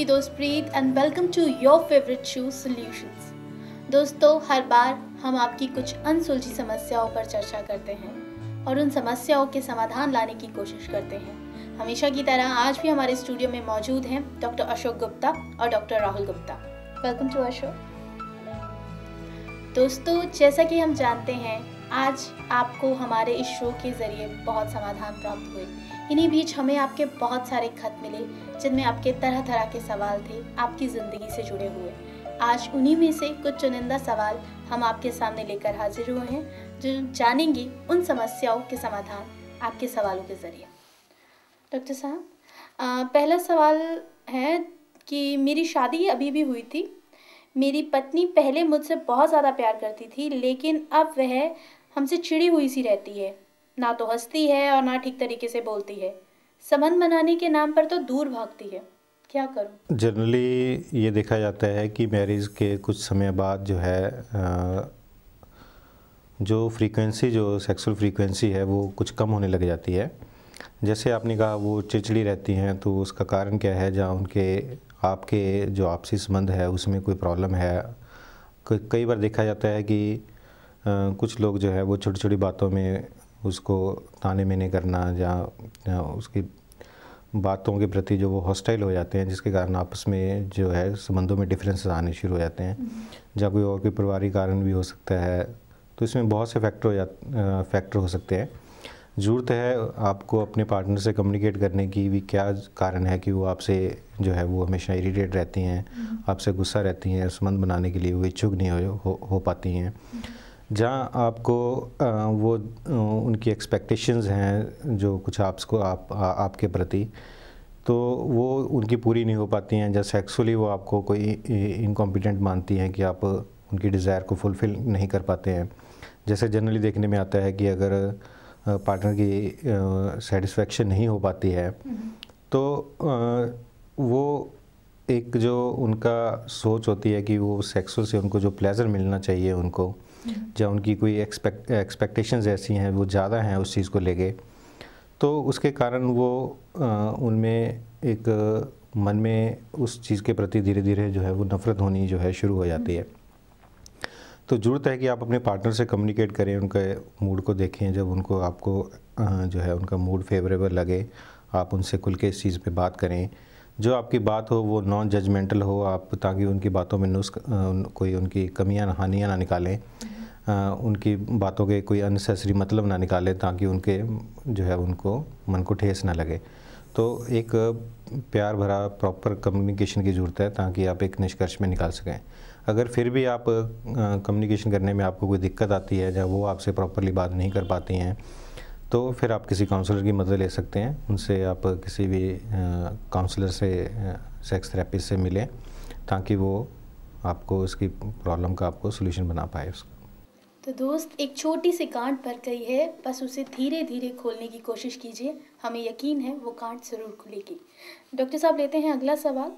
आपकी दोस्त Preet and welcome to your favourite show solutions. दोस्तों, हर बार हम आपकी कुछ अनसुलझी समस्याओं पर चर्चा करते हैं और उन समस्याओं के समाधान लाने की कोशिश करते हैं। हमेशा की तरह आज भी हमारे स्टूडियो में मौजूद हैं डॉक्टर अशोक गुप्ता और doctor Rahul Gupta. Welcome to Ashok. दोस्तों, जैसा कि हम जानते हैं, आज आपको हमारे इस शो के ज़रिए बहुत समाधान प्राप्त हुए। इन्हीं बीच हमें आपके बहुत सारे खत मिले जिनमें आपके तरह तरह के सवाल थे आपकी ज़िंदगी से जुड़े हुए। आज उन्हीं में से कुछ चुनिंदा सवाल हम आपके सामने लेकर हाजिर हुए हैं, जो जानेंगे उन समस्याओं के समाधान आपके सवालों के ज़रिए। डॉक्टर साहब, पहला सवाल है कि मेरी शादी अभी भी हुई थी। मेरी पत्नी पहले मुझसे बहुत ज़्यादा प्यार करती थी, लेकिन अब वह हमसे चिड़ी हुई सी रहती है। ना तो हंसती है और ना ठीक तरीके से बोलती है। संबंध बनाने के नाम पर तो दूर भागती है। क्या करूं? जनरली ये देखा जाता है कि मैरिज के कुछ समय बाद जो है जो सेक्सुअल फ्रीक्वेंसी है वो कुछ कम होने लग जाती है। जैसे आपने कहा वो चिड़चिड़ी रहती हैं, तो उसका कारण क्या है? जहाँ आपके जो आपसी संबंध है उसमें कोई प्रॉब्लम है। कई बार देखा जाता है कि कुछ लोग जो है वो छोटी छोटी बातों में उसको ताने मेने करना या उसकी बातों के प्रति जो वो हॉस्टाइल हो जाते हैं, जिसके कारण आपस में जो है संबंधों में डिफरेंसेस आने शुरू हो जाते हैं। या कोई पारिवारिक कारण भी हो सकता है। तो इसमें बहुत से फैक्टर हो सकते हैं। ज़रूरत है आपको अपने पार्टनर से कम्युनिकेट करने की भी, क्या कारण है कि वो आपसे जो है वो हमेशा इरिटेट रहती हैं, आपसे गुस्सा रहती हैं, संबंध बनाने के लिए वो इच्छुक नहीं हो पाती हैं। जहाँ आपको वो उनकी एक्सपेक्टेशंस हैं जो कुछ आपके प्रति, तो वो उनकी पूरी नहीं हो पाती हैं। जैसे सेक्सुअली वो आपको कोई इनकॉम्पिटेंट मानती हैं कि आप उनकी डिज़ायर को फुलफ़िल नहीं कर पाते हैं। जैसे जनरली देखने में आता है कि अगर पार्टनर की सेटिस्फेक्शन नहीं हो पाती है, तो वो एक जो उनका सोच होती है कि वो सेक्सुअल से उनको जो प्लेजर मिलना चाहिए उनको, या उनकी कोई एक्सपेक्टेशंस ऐसी हैं वो ज़्यादा हैं उस चीज़ को लेके, तो उसके कारण वो उनमें एक मन में उस चीज़ के प्रति धीरे धीरे जो है वो नफ़रत होनी जो है शुरू हो जाती है। तो ज़रूरत है कि आप अपने पार्टनर से कम्युनिकेट करें, उनके मूड को देखें। जब आपको जो है उनका मूड फेवरेबल लगे, आप उनसे खुल के इस चीज़ पे बात करें। जो आपकी बात हो वो नॉन जजमेंटल हो, आप ताकि उनकी बातों में कोई उनकी कमियां हानियां ना निकालें, उनकी बातों के कोई अननेसेसरी मतलब ना निकालें, ताकि उनके जो है उनको मन को ठेस ना लगे। तो एक प्यार भरा प्रॉपर कम्युनिकेशन की ज़रूरत है, ताकि आप एक निष्कर्ष में निकाल सकें। अगर फिर भी आप कम्युनिकेशन करने में आपको कोई दिक्कत आती है, जब वो आपसे प्रॉपरली बात नहीं कर पाती हैं, तो फिर आप किसी काउंसलर की मदद ले सकते हैं। उनसे आप किसी भी काउंसलर से, सेक्स थेरेपिस्ट से मिलें, ताकि वो आपको इसकी प्रॉब्लम का आपको सोल्यूशन बना पाए उसका। तो दोस्त, एक छोटी सी गांठ भर गई है, बस उसे धीरे धीरे खोलने की कोशिश कीजिए। हमें यकीन है वो गांठ ज़रूर खुलेगी। डॉक्टर साहब, लेते हैं अगला सवाल।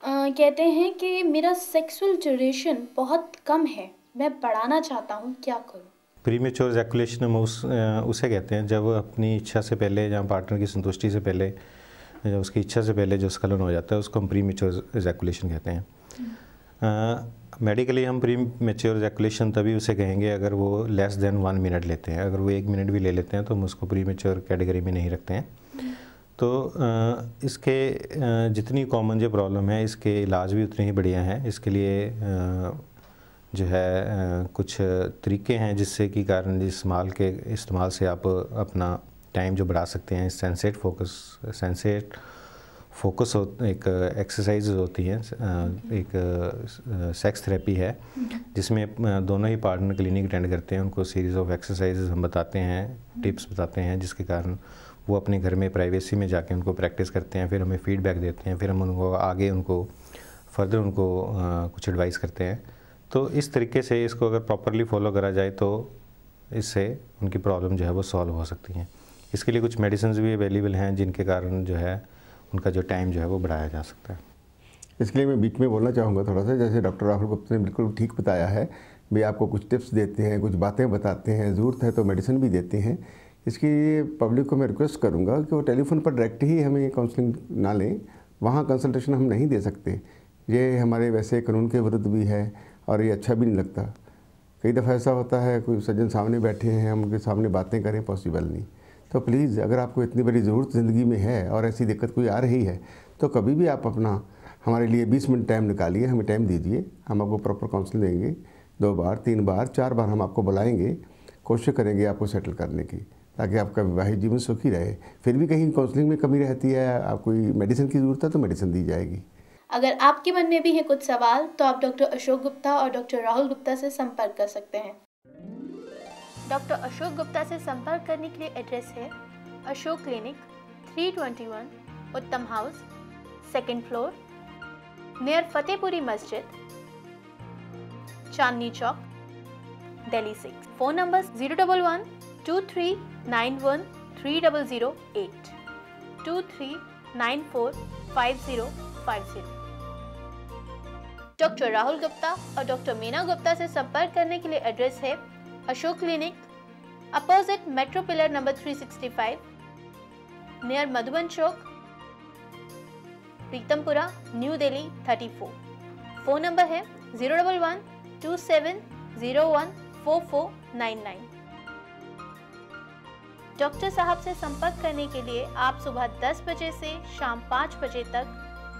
कहते हैं कि मेरा सेक्सुअल ड्यूरेशन बहुत कम है, मैं बढ़ाना चाहता हूँ, क्या करूँ? प्रीमेच्योर एजैकुलेशन हम उसे कहते हैं जब अपनी इच्छा से पहले या पार्टनर की संतुष्टि से पहले, जब उसकी इच्छा से पहले जो स्खलन हो जाता है, उसको हम प्रीमेच्योर एजैकुलेशन कहते हैं। मेडिकली हम प्रीमेच्योर एजैकुलेशन तभी उसे कहेंगे अगर वो लेस देन 1 मिनट लेते हैं। अगर वो 1 मिनट भी ले लेते हैं तो हम उसको प्रीमेच्योर कैटेगरी में नहीं रखते हैं। तो इसके जितनी कॉमन जो प्रॉब्लम है, इसके इलाज भी उतने ही बढ़िया हैं। इसके लिए जो है कुछ तरीके हैं जिससे कि कारण इस्तेमाल से आप अपना टाइम जो बढ़ा सकते हैं। सेंसेट फोकस एक एक्सरसाइज होती हैं, एक सेक्स थेरेपी है, जिसमें दोनों ही पार्टनर क्लिनिक अटेंड करते हैं। उनको सीरीज़ ऑफ एक्सरसाइजेज हम बताते हैं, टिप्स बताते हैं, जिसके कारण वो अपने घर में प्राइवेसी में जाके उनको प्रैक्टिस करते हैं। फिर हमें फीडबैक देते हैं, फिर हम उनको आगे फर्दर कुछ एडवाइस करते हैं। तो इस तरीके से इसको अगर प्रॉपरली फॉलो करा जाए तो इससे उनकी प्रॉब्लम जो है वो सॉल्व हो सकती हैं। इसके लिए कुछ मेडिसिन भी अवेलेबल हैं, जिनके कारण जो है उनका जो टाइम जो है वो बढ़ाया जा सकता है। इसके लिए मैं बीच में बोलना चाहूँगा थोड़ा सा। जैसे डॉक्टर राहुल गुप्ता ने बिल्कुल ठीक बताया है, वे आपको कुछ टिप्स देते हैं, कुछ बातें बताते हैं, ज़रूरत है तो मेडिसिन भी देते हैं। इसकी पब्लिक को मैं रिक्वेस्ट करूँगा कि वो टेलीफोन पर डायरेक्ट ही हमें काउंसलिंग ना लें, वहाँ कंसल्टेशन हम नहीं दे सकते। ये हमारे वैसे कानून के विरुद्ध भी है और ये अच्छा भी नहीं लगता। कई दफ़ा ऐसा होता है कोई सज्जन सामने बैठे हैं, हम उनके सामने बातें करें, पॉसिबल नहीं। तो प्लीज़ अगर आपको इतनी बड़ी ज़रूरत ज़िंदगी में है और ऐसी दिक्कत कोई आ रही है तो कभी भी आप अपना हमारे लिए 20 मिनट टाइम निकालिए, हमें टाइम दीजिए, हम आपको प्रॉपर काउंसलिंग देंगे। 2 बार 3 बार 4 बार हम आपको बुलाएंगे, कोशिश करेंगे आपको सेटल करने की, ताकि आपका वैवाहिक जीवन सुखी रहे। फिर भी कहीं काउंसलिंग में कमी रहती है, आप कोई मेडिसिन की ज़रूरत है तो मेडिसिन दी जाएगी। अगर आपके मन में भी है कुछ सवाल तो आप डॉक्टर अशोक गुप्ता और डॉक्टर राहुल गुप्ता से संपर्क कर सकते हैं। डॉक्टर अशोक गुप्ता से संपर्क करने के लिए एड्रेस है अशोक क्लिनिक, 321 उत्तम house, 2nd floor, near Fatehpuri Masjid, Chandni Chowk, Delhi 6। Phone number 011-2391-3008, 23945050। Doctor Rahul Gupta और डॉक्टर मीना गुप्ता से संपर्क करने के लिए एड्रेस है Ashok clinic, opposite metro pillar number 365, near Madhuban Chowk, Pritampura, New Delhi 34। Phone number है 011-27014499। डॉक्टर साहब से संपर्क करने के लिए आप सुबह 10 बजे से शाम 5 बजे तक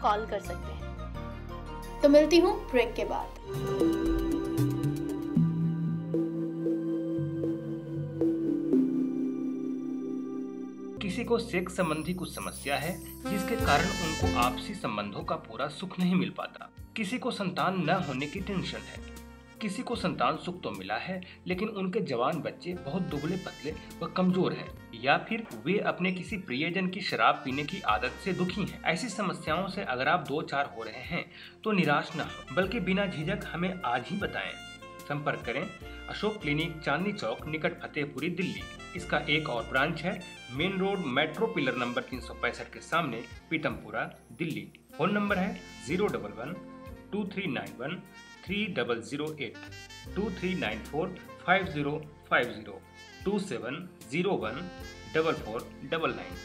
कॉल कर सकते हैं। तो मिलती हूँ ब्रेक के बाद। किसी को सेक्स संबंधी कुछ समस्या है जिसके कारण उनको आपसी संबंधों का पूरा सुख नहीं मिल पाता। किसी को संतान न होने की टेंशन है। किसी को संतान सुख तो मिला है लेकिन उनके जवान बच्चे बहुत दुबले पतले व कमजोर हैं, या फिर वे अपने किसी प्रियजन की शराब पीने की आदत से दुखी हैं। ऐसी समस्याओं से अगर आप 2-4 हो रहे हैं तो निराश न हो, बल्कि बिना झिझक हमें आज ही बताएं। संपर्क करें अशोक क्लिनिक, चांदनी चौक, निकट फतेहपुरी, दिल्ली। इसका एक और ब्रांच है main road, metro pillar number 365 के सामने, पीतमपुरा, दिल्ली। फोन नंबर है 011-2391-3008, 23945050, 27014499।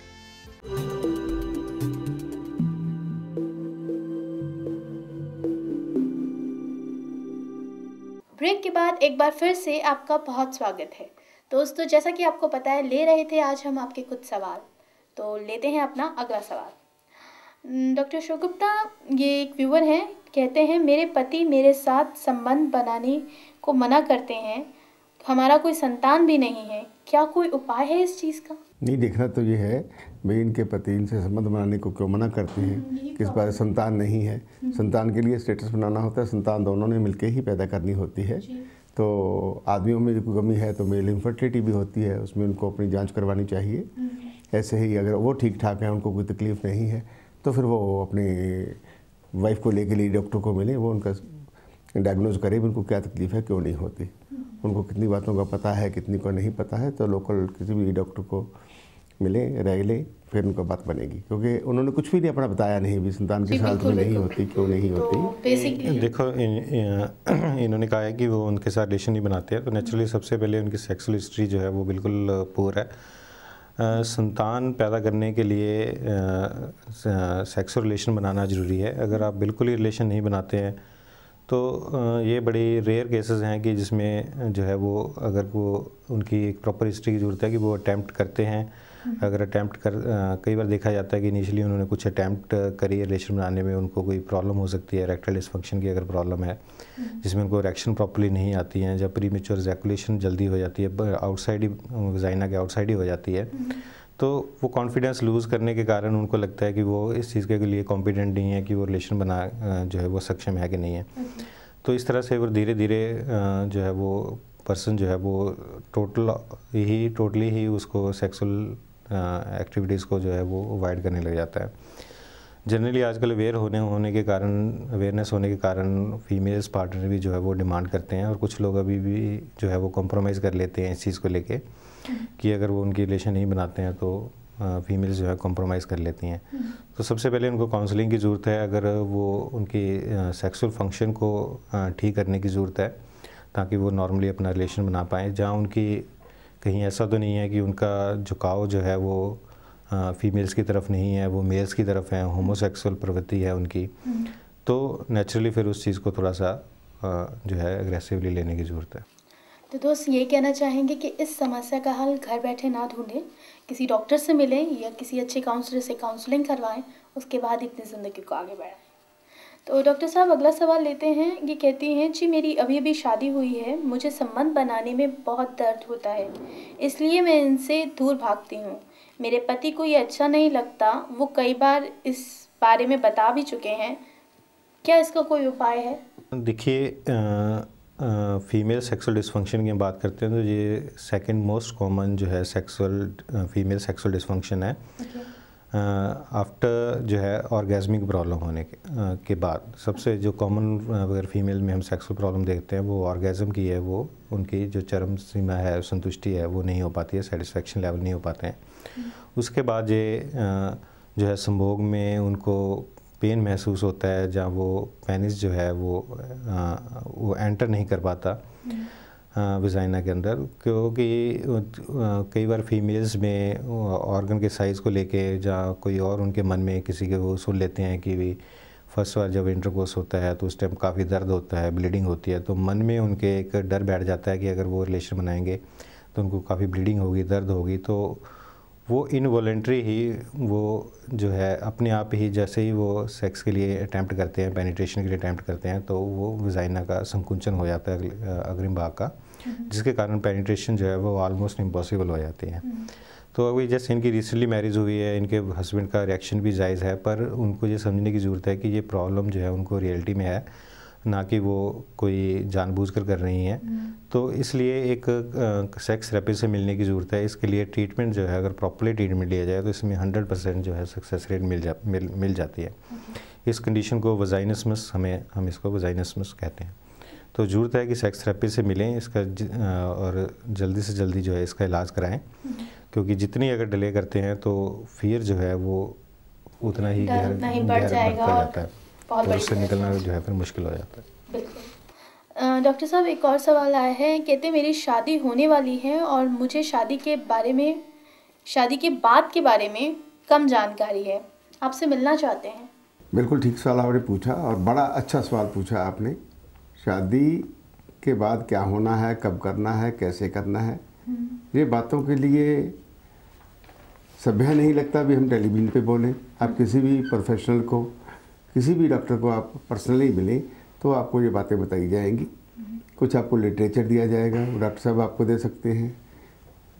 ब्रेक के बाद एक बार फिर से आपका बहुत स्वागत है। दोस्तों, जैसा कि आपको पता है, ले रहे थे आज हम आपके कुछ सवाल, तो लेते हैं अपना अगला सवाल। डॉक्टर अशोक गुप्ता, ये एक व्यूअर हैं, कहते हैं मेरे पति मेरे साथ संबंध बनाने को मना करते हैं, हमारा कोई संतान भी नहीं है, क्या कोई उपाय है इस चीज़ का? नहीं, देखना तो ये है भाई इनके पति इनसे संबंध बनाने को क्यों मना करते हैं, किस बार संतान नहीं है। संतान के लिए स्टेटस बनाना होता है, संतान दोनों ने मिलकर ही पैदा करनी होती है। तो आदमियों में कोई कमी है तो मेल इनफर्टिलिटी भी होती है, उसमें उनको अपनी जांच करवानी चाहिए। ऐसे ही अगर वो ठीक ठाक है, उनको कोई तकलीफ़ नहीं है, तो फिर वो अपने वाइफ को लेके लिए डॉक्टर को मिले, वो उनका डायग्नोज करे उनको क्या तकलीफ़ है, क्यों नहीं होती, उनको कितनी बातों का पता है, कितनी को नहीं पता है। तो लोकल किसी भी डॉक्टर को मिले, रह ले, फिर उनका बात बनेगी, क्योंकि उन्होंने कुछ भी नहीं अपना बताया नहीं भी संतान की हालत में नहीं होती, क्यों नहीं होती। देखो इन्होंने कहा है कि वो उनके साथ रिलेशन नहीं बनाते हैं, तो नेचुरली सबसे पहले उनकी सेक्सुअल हिस्ट्री जो है वो बिल्कुल पुअर है। संतान पैदा करने के लिए सेक्सुअल रिलेशन बनाना ज़रूरी है। अगर आप बिल्कुल ही रिलेशन नहीं बनाते हैं तो ये बड़ी रेयर केसेस हैं कि जिसमें जो है वो अगर वो उनकी एक प्रॉपर हिस्ट्री की ज़रूरत है कि वो अटैम्प्ट करते हैं। अगर अटैम्प्ट कर कई बार देखा जाता है कि इनिशियली उन्होंने कुछ अटैम्प्ट करी है रिलेशन बनाने में, उनको कोई प्रॉब्लम हो सकती है, इरेक्टाइल डिसफंक्शन की अगर प्रॉब्लम है जिसमें उनको इरेक्शन प्रॉपर्ली नहीं आती है, जब प्रीमेच्योर इजैकुलेशन जल्दी हो जाती है, आउटसाइड ही वजाइना के आउटसाइड ही हो जाती है, तो वो कॉन्फिडेंस लूज़ करने के कारण उनको लगता है कि वो इस चीज़ के लिए कॉम्पिटेंट नहीं है कि वो रिलेशन बना जो है वो सक्षम है कि नहीं है। तो इस तरह से वो धीरे धीरे जो है वो पर्सन जो है वो टोटली ही उसको सेक्सुअल एक्टिविटीज़ को जो है वो अवॉइड करने लग जाता है। जनरली आजकल अवेयरनेस होने के कारण फीमेल्स पार्टनर भी जो है वो डिमांड करते हैं, और कुछ लोग अभी भी जो है वो कॉम्प्रोमाइज़ कर लेते हैं इस चीज़ को लेके कि अगर वो उनकी रिलेशन नहीं बनाते हैं तो फीमेल्स जो है कॉम्प्रोमाइज़ कर लेती हैं। तो सबसे पहले उनको काउंसलिंग की ज़रूरत है, अगर वो उनकी सेक्सुअल फंक्शन को ठीक करने की ज़रूरत है ताकि वो नॉर्मली अपना रिलेशन बना पाएँ, जहाँ उनकी कहीं ऐसा तो नहीं है कि उनका झुकाव जो है वो फीमेल्स की तरफ नहीं है, वो मेल्स की तरफ हैं, होमोसेक्सुअल प्रवृत्ति है उनकी, तो नेचुरली फिर उस चीज़ को थोड़ा सा जो है एग्रेसिवली लेने की ज़रूरत है। तो दोस्त ये कहना चाहेंगे कि इस समस्या का हल घर बैठे ना ढूंढें, किसी डॉक्टर से मिलें या किसी अच्छे काउंसलर से काउंसलिंग करवाएं, उसके बाद ही अपनी ज़िंदगी को आगे बढ़ाएं। तो डॉक्टर साहब अगला सवाल लेते हैं। ये कहती हैं, जी मेरी अभी अभी शादी हुई है, मुझे संबंध बनाने में बहुत दर्द होता है, इसलिए मैं इनसे दूर भागती हूँ। मेरे पति को ये अच्छा नहीं लगता, वो कई बार इस बारे में बता भी चुके हैं, क्या इसका कोई उपाय है? देखिए, फीमेल सेक्सुअल डिसफंक्शन की हम बात करते हैं तो ये सेकंड मोस्ट कॉमन जो है फीमेल सेक्सुअल डिसफंक्शन है आफ्टर जो है ऑर्गेज़मिक प्रॉब्लम होने के बाद। सबसे जो कॉमन अगर फीमेल में हम सेक्सुअल प्रॉब्लम देखते हैं वो ऑर्गेज़म की है, वो उनकी जो चरम सीमा है, संतुष्टि है, वो नहीं हो पाती है, सेटिस्फेक्शन लेवल नहीं हो पाते हैं। उसके बाद ये जो है संभोग में उनको पेन महसूस होता है, जहाँ वो पेनिस जो है वो एंटर नहीं कर पाता विजाइना के अंदर, क्योंकि कई बार फीमेल्स में ऑर्गन के साइज़ को लेके जहाँ कोई और उनके मन में किसी के वो सुन लेते हैं कि भी फर्स्ट बार जब इंटरकोर्स होता है तो उस टाइम काफ़ी दर्द होता है, ब्लीडिंग होती है, तो मन में उनके एक डर बैठ जाता है कि अगर वो रिलेशन बनाएंगे तो उनको काफ़ी ब्लीडिंग होगी, दर्द होगी, तो वो इनवॉलेंट्री ही वो जो है अपने आप ही जैसे ही वो सेक्स के लिए अटैम्प्ट करते हैं, पेनिट्रेशन के लिए अटैम्प्ट करते हैं, तो वो विजाइना का संकुचन हो जाता है अग्रिम भाग का, जिसके कारण पेनिट्रेशन जो है वो ऑलमोस्ट इम्पॉसिबल हो जाती है। तो अभी जैसे इनकी रिसेंटली मैरिज हुई है, इनके हस्बैंड का रिएक्शन भी जायज़ है, पर उनको ये समझने की ज़रूरत है कि ये प्रॉब्लम जो है उनको रियलिटी में है, ना कि वो कोई जानबूझकर कर रही हैं। तो इसलिए एक सेक्स थेरेपिस्ट से मिलने की ज़रूरत है। इसके लिए ट्रीटमेंट जो है अगर प्रॉपर्ली ट्रीटमेंट लिया जाए तो इसमें 100% जो है सक्सेस रेट मिल जाती है। इस कंडीशन को वजाइनिस्मस हम इसको वजाइनिस्मस कहते हैं। तो ज़रूरत है कि सेक्स थेरेपी से मिलें इसका और जल्दी से जल्दी जो है इसका इलाज कराएं, क्योंकि जितनी अगर डिले करते हैं तो फिर जो है वो उतना ही गहरा बढ़ता जाता है और उससे निकलना जो है फिर मुश्किल हो जाता है। बिल्कुल। डॉक्टर साहब एक और सवाल आया है, कहते मेरी शादी होने वाली है और मुझे शादी के बाद के बारे में कम जानकारी है, आपसे मिलना चाहते हैं। बिल्कुल ठीक सवाल आपने पूछा और बड़ा अच्छा सवाल पूछा आपने। शादी के बाद क्या होना है, कब करना है, कैसे करना है, ये बातों के लिए सभ्य नहीं लगता भी हम टेलीविज़न पे बोलें। आप किसी भी प्रोफेशनल को, किसी भी डॉक्टर को आप पर्सनली मिलें तो आपको ये बातें बताई जाएंगी। कुछ आपको लिटरेचर दिया जाएगा, वो डॉक्टर साहब आपको दे सकते हैं।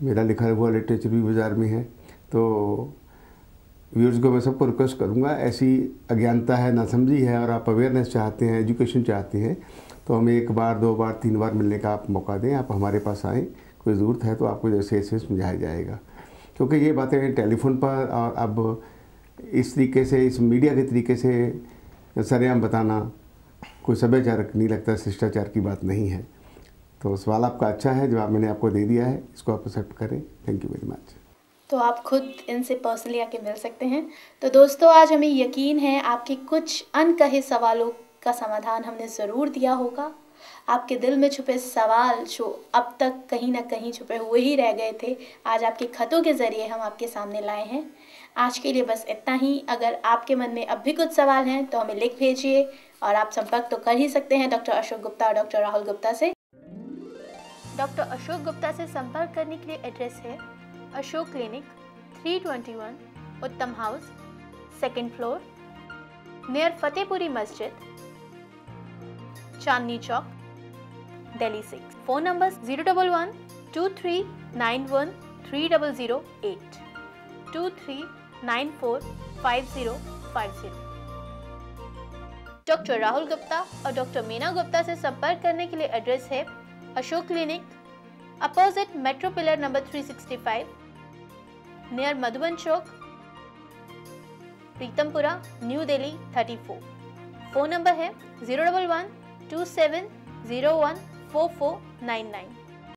मेरा लिखा हुआ लिटरेचर भी बाज़ार में है। तो व्यूअर्स को मैं सबको रिक्वेस्ट करूँगा, ऐसी अज्ञानता है, नासमझी है और आप अवेयरनेस चाहते हैं, एजुकेशन चाहते हैं, तो हमें 1 बार 2 बार 3 बार मिलने का आप मौका दें। आप हमारे पास आएँ, कोई ज़रूरत है तो आपको जैसे ऐसे समझाया जाएगा। क्योंकि ये बातें टेलीफोन पर और अब इस तरीके से, इस मीडिया के तरीके से सरेआम बताना कोई सभ्याचारक नहीं लगता, शिष्टाचार की बात नहीं है। तो सवाल आपका अच्छा है, जवाब मैंने आपको दे दिया है, इसको आप एक्सेप्ट करें। Thank you very much. तो आप खुद इनसे पर्सनली आके मिल सकते हैं। तो दोस्तों आज हमें यकीन है आपके कुछ अनकहे सवालों का समाधान हमने ज़रूर दिया होगा। आपके दिल में छुपे सवाल जो अब तक कहीं ना कहीं छुपे हुए ही रह गए थे, आज आपके खतों के ज़रिए हम आपके सामने लाए हैं। आज के लिए बस इतना ही। अगर आपके मन में अब भी कुछ सवाल हैं तो हमें लिख भेजिए और आप संपर्क तो कर ही सकते हैं डॉक्टर अशोक गुप्ता और डॉक्टर राहुल गुप्ता से। डॉक्टर अशोक गुप्ता से संपर्क करने के लिए एड्रेस है अशोक क्लिनिक 321 उत्तम house, 2nd floor, near Fatehpuri Masjid, Chandni Chowk, Delhi 6। Phone number 011-2391-3008, 23945050। Doctor Rahul Gupta और डॉक्टर मीना गुप्ता से संपर्क करने के लिए एड्रेस है Ashok clinic, opposite metro pillar number 365, near Madhuban Chowk, Pritampura, New Delhi 34। Phone number है 011-2701-4499।